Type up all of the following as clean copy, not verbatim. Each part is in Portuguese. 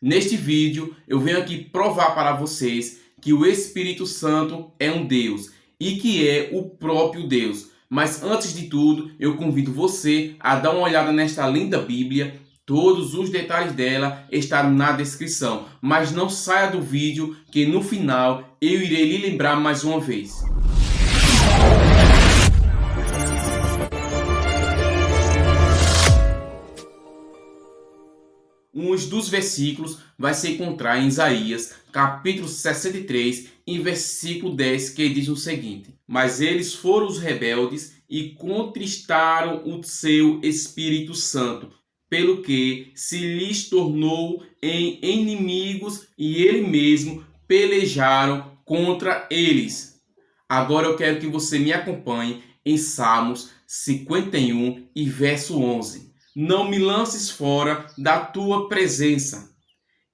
Neste vídeo eu venho aqui provar para vocês que o Espírito Santo é um Deus e que é o próprio Deus. Mas antes de tudo, eu convido você a dar uma olhada nesta linda Bíblia. Todos os detalhes dela estão na descrição. Mas não saia do vídeo que no final eu irei lhe lembrar mais uma vez. Um dos versículos vai se encontrar em Isaías, capítulo 63, em versículo 10, que diz o seguinte: Mas eles foram os rebeldes e contristaram o seu Espírito Santo, pelo que se lhes tornou em inimigos e ele mesmo pelejaram contra eles. Agora eu quero que você me acompanhe em Salmos 51 e verso 11. Não me lances fora da tua presença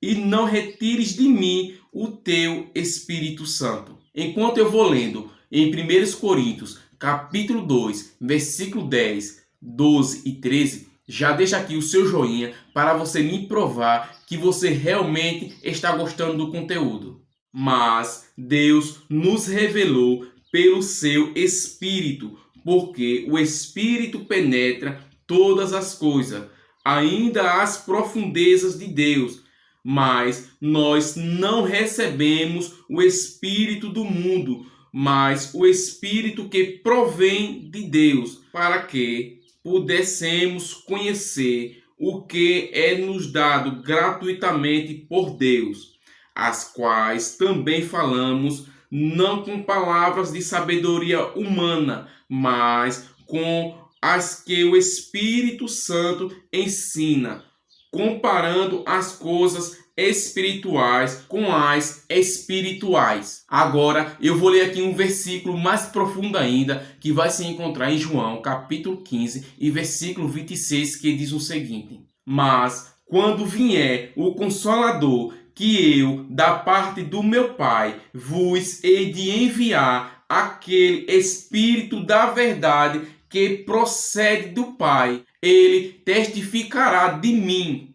e não retires de mim o teu Espírito Santo. Enquanto eu vou lendo em 1 Coríntios, capítulo 2, versículo 10, 12 e 13, já deixa aqui o seu joinha para você me provar que você realmente está gostando do conteúdo. Mas Deus nos revelou pelo seu Espírito, porque o Espírito penetra todas as coisas, ainda as profundezas de Deus, mas nós não recebemos o Espírito do mundo, mas o Espírito que provém de Deus, para que pudéssemos conhecer o que é nos dado gratuitamente por Deus, as quais também falamos, não com palavras de sabedoria humana, mas com as que o Espírito Santo ensina, comparando as coisas espirituais com as espirituais. Agora eu vou ler aqui um versículo mais profundo ainda, que vai se encontrar em João, capítulo 15 e versículo 26, que diz o seguinte: Mas quando vier o Consolador, que eu, da parte do meu Pai, vos hei de enviar, aquele Espírito da verdade que procede do Pai, ele testificará de mim.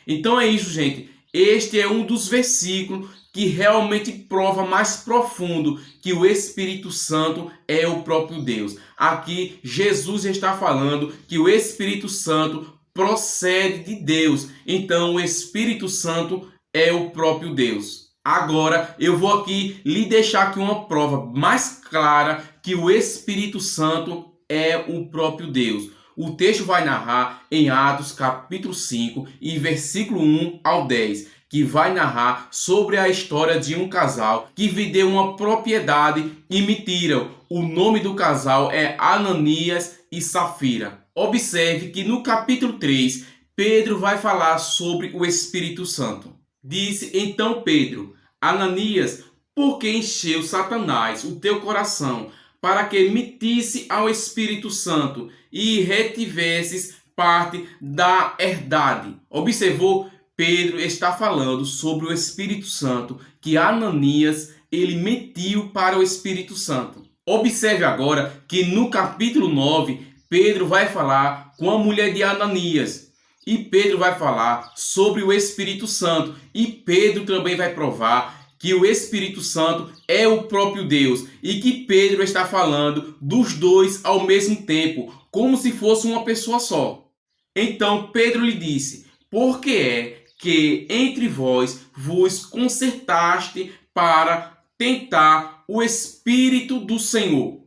Então é isso, gente. Este é um dos versículos que realmente prova mais profundo que o Espírito Santo é o próprio Deus. Aqui Jesus está falando que o Espírito Santo procede de Deus. Então o Espírito Santo é o próprio Deus. Agora eu vou aqui lhe deixar aqui uma prova mais clara que o Espírito Santo é o próprio Deus. O texto vai narrar em Atos capítulo 5 e versículo 1 ao 10, que vai narrar sobre a história de um casal que vendeu uma propriedade e mentiram. O nome do casal é Ananias e Safira. Observe que no capítulo 3, Pedro vai falar sobre o Espírito Santo. Disse então Pedro: Ananias, por que encheu Satanás o teu coração, para que mentisse ao Espírito Santo e retivesses parte da herdade? Observou? Pedro está falando sobre o Espírito Santo, que Ananias ele mentiu para o Espírito Santo. Observe agora que no capítulo 9, Pedro vai falar com a mulher de Ananias. E Pedro vai falar sobre o Espírito Santo. E Pedro também vai provar que o Espírito Santo é o próprio Deus e que Pedro está falando dos dois ao mesmo tempo, como se fosse uma pessoa só. Então Pedro lhe disse: Por que é que entre vós vos concertaste para tentar o Espírito do Senhor?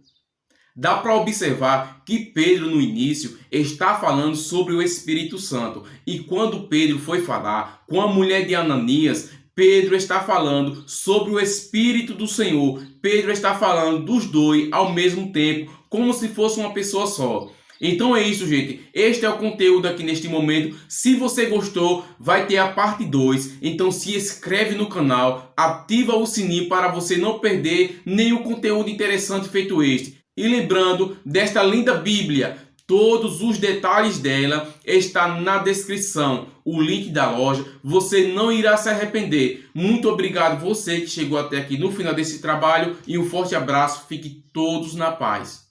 Dá para observar que Pedro no início está falando sobre o Espírito Santo, e quando Pedro foi falar com a mulher de Ananias, Pedro está falando sobre o Espírito do Senhor. Pedro está falando dos dois ao mesmo tempo, como se fosse uma pessoa só. Então é isso, gente. Este é o conteúdo aqui neste momento. Se você gostou, vai ter a parte 2. Então se inscreve no canal, ativa o sininho para você não perder nenhum conteúdo interessante feito este. E lembrando desta linda Bíblia, todos os detalhes dela estão na descrição, o link da loja, você não irá se arrepender. Muito obrigado você que chegou até aqui no final desse trabalho e um forte abraço, fiquem todos na paz.